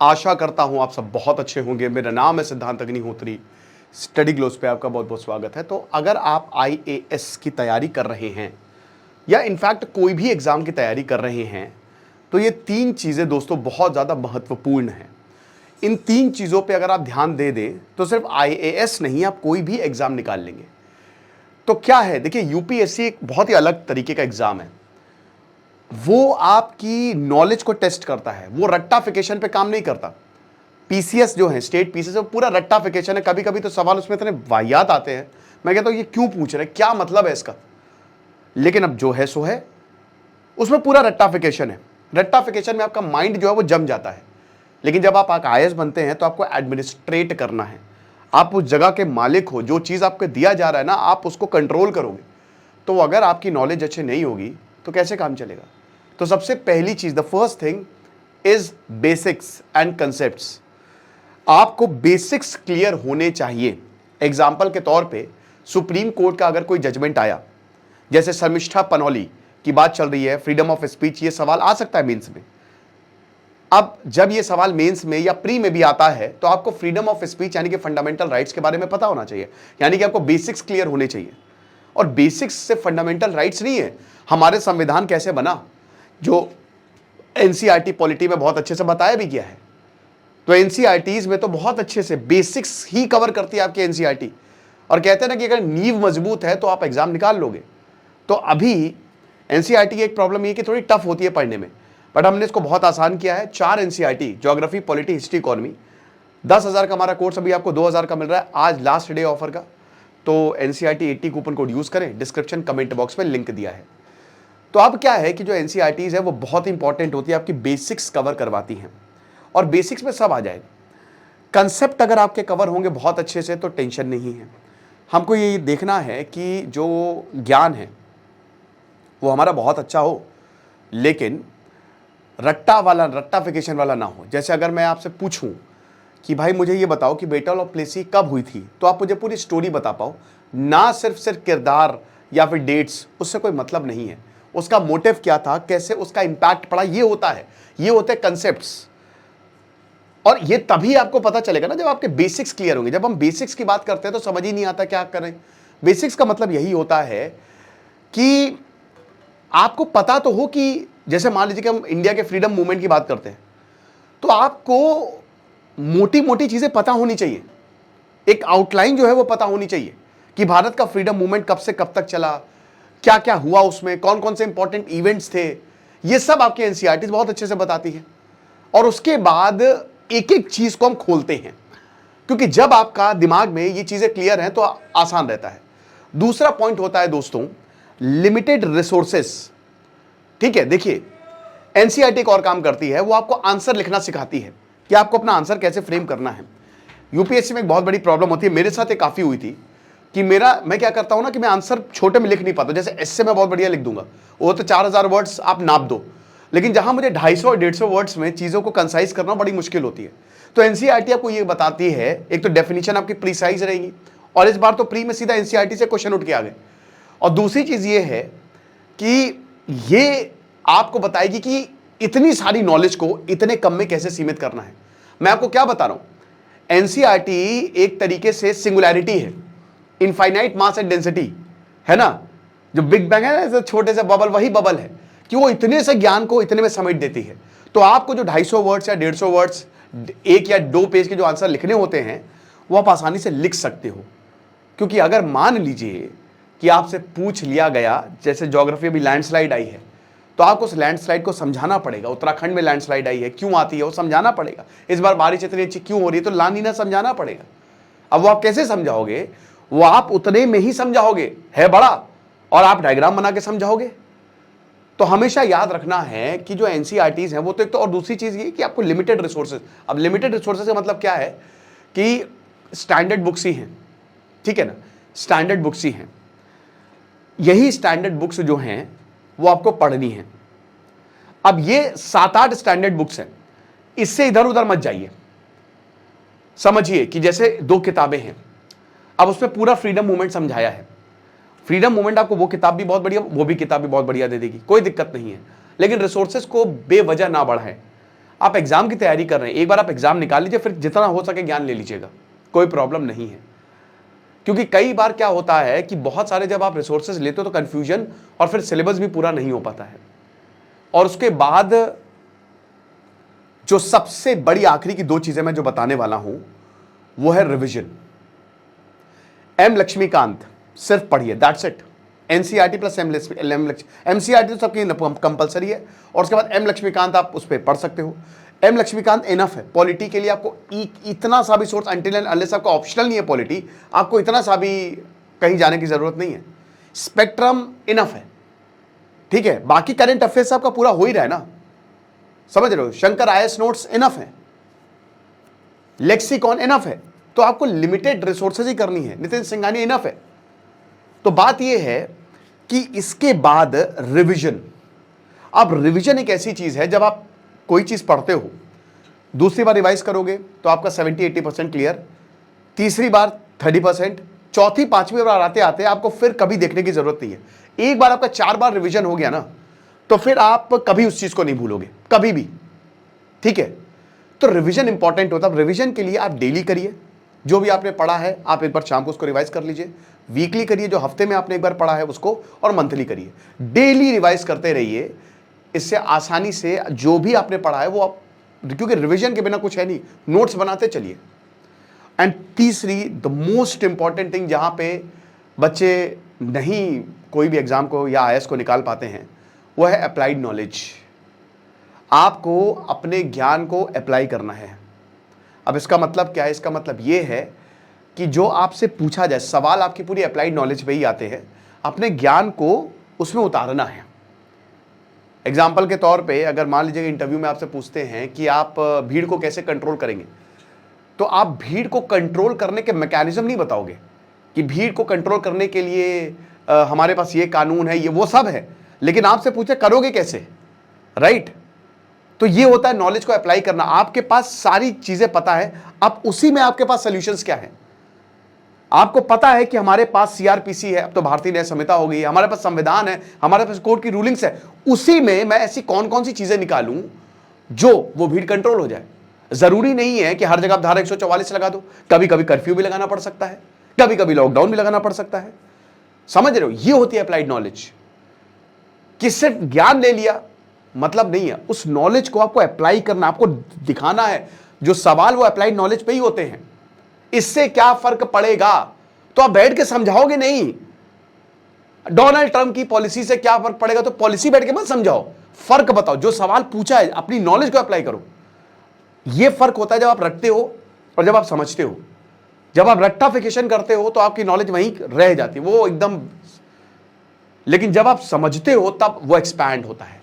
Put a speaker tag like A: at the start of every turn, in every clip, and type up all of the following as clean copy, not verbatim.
A: आशा करता हूं आप सब बहुत अच्छे होंगे। मेरा नाम है सिद्धांत अग्निहोत्री। स्टडी ग्लोस पे आपका बहुत बहुत स्वागत है। तो अगर आप आईएएस की तैयारी कर रहे हैं या इनफैक्ट कोई भी एग्जाम की तैयारी कर रहे हैं तो ये तीन चीज़ें दोस्तों बहुत ज़्यादा महत्वपूर्ण हैं। इन तीन चीज़ों पे अगर आप ध्यान दे दें तो सिर्फ आईएएस नहीं, आप कोई भी एग्जाम निकाल लेंगे। तो क्या है, देखिए यूपीएससी एक बहुत ही अलग तरीके का एग्जाम है। वो आपकी नॉलेज को टेस्ट करता है, वो रट्टाफिकेशन पे काम नहीं करता। पीसीएस जो है, स्टेट पीसीएस, वो पूरा रट्टाफिकेशन है। कभी कभी तो सवाल उसमें इतने वाहियात आते हैं, मैं कहता हूं ये क्यों पूछ रहे हैं, क्या मतलब है इसका। लेकिन अब जो है सो है, उसमें पूरा रट्टाफिकेशन है। रट्टाफिकेशन में आपका माइंड जो है वो जम जाता है। लेकिन जब आप आईएएस बनते हैं तो आपको एडमिनिस्ट्रेट करना है। आप उस जगह के मालिक हो, जो चीज़ आपको दिया जा रहा है ना, आप उसको कंट्रोल करोगे। तो अगर आपकी नॉलेज अच्छी नहीं होगी तो कैसे काम चलेगा। तो सबसे पहली चीज, the first thing is basics and concepts. आपको बेसिक्स क्लियर होने चाहिए। एग्जाम्पल के तौर पे सुप्रीम कोर्ट का अगर कोई जजमेंट आया, जैसे शर्मिष्ठा पनौली की बात चल रही है, फ्रीडम ऑफ स्पीच, ये सवाल आ सकता है मेंस में। अब जब ये सवाल मेंस में या प्री में भी आता है तो आपको फ्रीडम ऑफ स्पीच यानी कि फंडामेंटल राइट्स के बारे में पता होना चाहिए, यानी कि आपको बेसिक्स क्लियर होने चाहिए। और बेसिक्स से फंडामेंटल राइट्स नहीं है। हमारे संविधान कैसे बना, जो एनसीईआरटी पॉलिटी में बहुत अच्छे से बताया भी गया है। तो एनसीईआरटीज में तो बहुत अच्छे से बेसिक्स ही कवर करती है आपकी एनसीईआरटी। और कहते हैं ना कि अगर नींव मजबूत है तो आप एग्जाम निकाल लोगे। तो अभी एनसीईआरटी की एक प्रॉब्लम ये कि थोड़ी टफ होती है पढ़ने में, बट हमने इसको बहुत आसान किया है। 4 NCERT, geography, polity, history, economy. 10,000 का हमारा कोर्स अभी आपको 2,000 का मिल रहा है, आज लास्ट डे ऑफर का। तो एनसीईआरटी 80 कूपन कोड यूज करें, डिस्क्रिप्शन कमेंट बॉक्स में लिंक दिया है। तो अब क्या है कि जो एनसीईआरटीज है वो बहुत इंपॉर्टेंट होती है, आपकी बेसिक्स कवर करवाती हैं। और बेसिक्स में सब आ जाएगा। कंसेप्ट अगर आपके कवर होंगे बहुत अच्छे से तो टेंशन नहीं है। हमको ये देखना है कि जो ज्ञान है वो हमारा बहुत अच्छा हो, लेकिन रट्टाफिकेशन वाला ना हो। जैसे अगर मैं आपसे पूछूं कि भाई मुझे ये बताओ कि बैटल ऑफ प्लेसी कब हुई थी, तो आप मुझे पूरी स्टोरी बता पाओ, ना सिर्फ किरदार या फिर डेट्स, उससे कोई मतलब नहीं है। उसका मोटिव क्या था, कैसे उसका इंपैक्ट पड़ा, ये होता है। ये होते हैं कंसेप्ट्स। और ये तभी आपको पता चलेगा ना जब आपके बेसिक्स क्लियर होंगे। जब हम बेसिक्स की बात करते हैं तो समझ ही नहीं आता क्या करें। बेसिक्स का मतलब यही होता है कि आपको पता तो हो कि जैसे मान लीजिए कि हम इंडिया के फ्रीडम मूवमेंट की बात करते हैं तो आपको मोटी मोटी चीजें पता होनी चाहिए। एक आउटलाइन जो है वो पता होनी चाहिए कि भारत का फ्रीडम मूवमेंट कब से कब तक चला, क्या क्या हुआ उसमें, कौन कौन से इंपॉर्टेंट इवेंट्स थे। ये सब आपकी एनसीईआरटी बहुत अच्छे से बताती है। और उसके बाद एक एक चीज को हम खोलते हैं, क्योंकि जब आपका दिमाग में ये चीजें क्लियर हैं तो आसान रहता है। दूसरा पॉइंट होता है दोस्तों, लिमिटेड रिसोर्सेस। ठीक है, देखिए एनसीईआरटी एक और काम करती है, वो आपको आंसर लिखना सिखाती है कि आपको अपना आंसर कैसे फ्रेम करना है। यूपीएससी में एक बहुत बड़ी प्रॉब्लम होती है, मेरे साथ ये काफी हुई थी कि मैं क्या करता हूं ना कि मैं आंसर छोटे में लिख नहीं पाता। जैसे एस्से में बहुत बढ़िया लिख दूंगा, वो तो 4,000 वर्ड्स आप नाप दो, लेकिन जहां मुझे 250 और 150 वर्ड्स में चीजों को कंसाइज करना बड़ी मुश्किल होती है। तो एनसीईआरटी आपको ये बताती है, एक तो डेफिनेशन आपकी प्रीसाइज रहेगी, और इस बार तो प्री में सीधा एनसीईआरटी से क्वेश्चन उठ के आ गए। और दूसरी चीज ये है कि ये आपको बताएगी कि इतनी सारी नॉलेज को इतने कम में कैसे सीमित करना है। मैं आपको क्या बता रहा हूं, एनसीईआरटी एक तरीके से सिंगुलैरिटी है, इनफाइनाइट मास एंड डेंसिटी है ना। जो बिग बैंग है ना, छोटे से बबल, वही बबल है कि वो इतने से ज्ञान को इतने में समेट देती है। तो आपको जो 250 वर्ड्स या 150 वर्ड्स, 1 या 2 पेज के जो आंसर लिखने होते हैं वो आप आसानी से लिख सकते हो। क्योंकि अगर मान लीजिए कि आपसे पूछ लिया गया, जैसे ज्योग्राफी अभी लैंडस्लाइड आई है, तो आपको उस लैंडस्लाइड को समझाना पड़ेगा। उत्तराखंड में लैंडस्लाइड आई है, क्यों आती है वो समझाना पड़ेगा। इस बार बारिश इतनी अच्छी क्यों हो रही है, तो ला नीना समझाना पड़ेगा। अब वो आप कैसे समझाओगे, वो आप उतने में ही समझाओगे, है बड़ा, और आप डायग्राम बना के समझाओगे। तो हमेशा याद रखना है कि जो एनसीईआरटीज हैं वो तो एक तो, और दूसरी चीज ये कि आपको लिमिटेड रिसोर्सेज। अब लिमिटेड रिसोर्सेज का मतलब क्या है कि स्टैंडर्ड बुक्स ही हैं, ठीक है ना, स्टैंडर्ड बुक्स ही हैं। यही स्टैंडर्ड बुक्स जो हैं वो आपको पढ़नी है। अब ये 7-8 स्टैंडर्ड बुक्स हैं, इससे इधर उधर मत जाइए। समझिए कि जैसे 2 किताबें हैं, अब उसमें पूरा फ्रीडम मूवमेंट समझाया है। फ्रीडम मूवमेंट आपको वो किताब भी बहुत बढ़िया, वो भी किताब भी बहुत बढ़िया दे देगी, कोई दिक्कत नहीं है। लेकिन रिसोर्सेज को बेवजह ना बढ़ाएं। आप एग्जाम की तैयारी कर रहे हैं, एक बार आप एग्जाम निकाल लीजिए, फिर जितना हो सके ज्ञान ले लीजिएगा, कोई प्रॉब्लम नहीं है। क्योंकि कई बार क्या होता है कि बहुत सारे जब आप रिसोर्सेज लेते हो तो कंफ्यूजन और फिर सिलेबस भी पूरा नहीं हो पाता है। और उसके बाद जो सबसे बड़ी आखिरी की 2 चीजें मैं जो बताने वाला हूं वो है रिवीजन। एम लक्ष्मीकांत सिर्फ पढ़िए, दैट्स इट। एनसीईआरटी प्लस एमसीईआरटी तो सबकी कंपलसरी है, और उसके बाद एम लक्ष्मीकांत आप उस पर पढ़ सकते हो। एम लक्ष्मीकांत इनफ है पॉलिटी के लिए। आपको इतना सा भी सोर्स अनटिल एंड अनलेस आपका ऑप्शनल नहीं है पॉलिटी, आपको इतना सा भी कहीं जाने की जरूरत नहीं है। स्पेक्ट्रम इनफ है, ठीक है। बाकी करंट अफेयर्स आपका पूरा हो ही रहा है ना, समझ रहे हो। शंकर आईएएस नोट्स इनफ है, लेक्सिकॉन इनफ है, तो आपको लिमिटेड रिसोर्सेज ही करनी है। नितिन सिंघानिया इनफ है। तो बात यह है कि इसके बाद रिवीजन। अब रिवीजन एक ऐसी चीज है, जब आप कोई चीज पढ़ते हो, दूसरी बार रिवाइज करोगे तो आपका 70-80% क्लियर, तीसरी बार 30%, चौथी 5वीं बार आते आते आपको फिर कभी देखने की जरूरत नहीं है। एक बार आपका 4 बार रिवीजन हो गया ना, तो फिर आप कभी उस चीज को नहीं भूलोगे, कभी भी, ठीक है। तो रिवीजन इंपॉर्टेंट होता है। रिवीजन के लिए आप डेली करिए, जो भी आपने पढ़ा है आप एक बार शाम को उसको रिवाइज कर लीजिए। वीकली करिए, जो हफ्ते में आपने एक बार पढ़ा है उसको, और मंथली करिए। डेली रिवाइज करते रहिए, इससे आसानी से जो भी आपने पढ़ा है वो आप, क्योंकि रिवीजन के बिना कुछ है नहीं, नोट्स बनाते चलिए। एंड तीसरी द मोस्ट इंपॉर्टेंट थिंग, जहां पे बच्चे नहीं कोई भी एग्जाम को या आईएएस को निकाल पाते हैं, वो है अप्लाइड नॉलेज। आपको अपने ज्ञान को अप्लाई करना है। अब इसका मतलब क्या है? इसका मतलब ये है कि जो आपसे पूछा जाए सवाल, आपकी पूरी अप्लाइड नॉलेज पे ही आते हैं, अपने ज्ञान को उसमें उतारना है। एग्जाम्पल के तौर पे अगर मान लीजिए इंटरव्यू में आपसे पूछते हैं कि आप भीड़ को कैसे कंट्रोल करेंगे, तो आप भीड़ को कंट्रोल करने के मैकेनिज्म नहीं बताओगे कि भीड़ को कंट्रोल करने के लिए हमारे पास ये कानून है, ये वो सब है, लेकिन आपसे पूछे करोगे कैसे, राइट? तो ये होता है नॉलेज को अप्लाई करना। आपके पास सारी चीजें पता है, अब उसी में आपके पास सॉल्यूशंस क्या है। आपको पता है कि हमारे पास सीआरपीसी है, अब तो भारतीय न्याय संहिता हो गई है, हमारे पास संविधान है, हमारे पास कोर्ट की रूलिंग्स है, उसी में मैं ऐसी कौन कौन सी चीजें निकालूं जो वो भीड़ कंट्रोल हो जाए। जरूरी नहीं है कि हर जगह धारा 144 लगा दो, कभी कभी कर्फ्यू भी लगाना पड़ सकता है, कभी कभी लॉकडाउन भी लगाना पड़ सकता है। समझ रहे हो? ये होती है अप्लाइड नॉलेज। कि सिर्फ ज्ञान ले लिया मतलब नहीं है, उस नॉलेज को आपको अप्लाई करना, आपको दिखाना है। जो सवाल वो अप्लाइड नॉलेज पे ही होते हैं। इससे क्या फर्क पड़ेगा तो आप बैठ के समझाओगे नहीं। डोनाल्ड ट्रंप की पॉलिसी से क्या फर्क पड़ेगा तो पॉलिसी बैठ के मत समझाओ, फर्क बताओ। जो सवाल पूछा है अपनी नॉलेज को अप्लाई करो। यह फर्क होता है जब आप रटते हो और जब आप समझते हो। जब आप रट्टाफिकेशन करते हो तो आपकी नॉलेज वहीं रह जाती है, वो एकदम, लेकिन जब आप समझते हो तब वो एक्सपैंड होता है।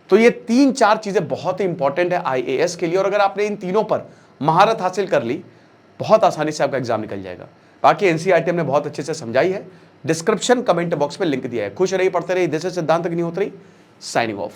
A: तो ये 3-4 चीजें बहुत ही इंपॉर्टेंट है आईएएस के लिए, और अगर आपने इन तीनों पर महारत हासिल कर ली, बहुत आसानी से आपका एग्जाम निकल जाएगा। बाकी एनसीईआरटी हमने बहुत अच्छे से समझाई है, डिस्क्रिप्शन कमेंट बॉक्स में लिंक दिया है। खुश रहिए, पढ़ते रहिए। दिस इज सिद्धांत अग्निहोत्री, साइनिंग ऑफ।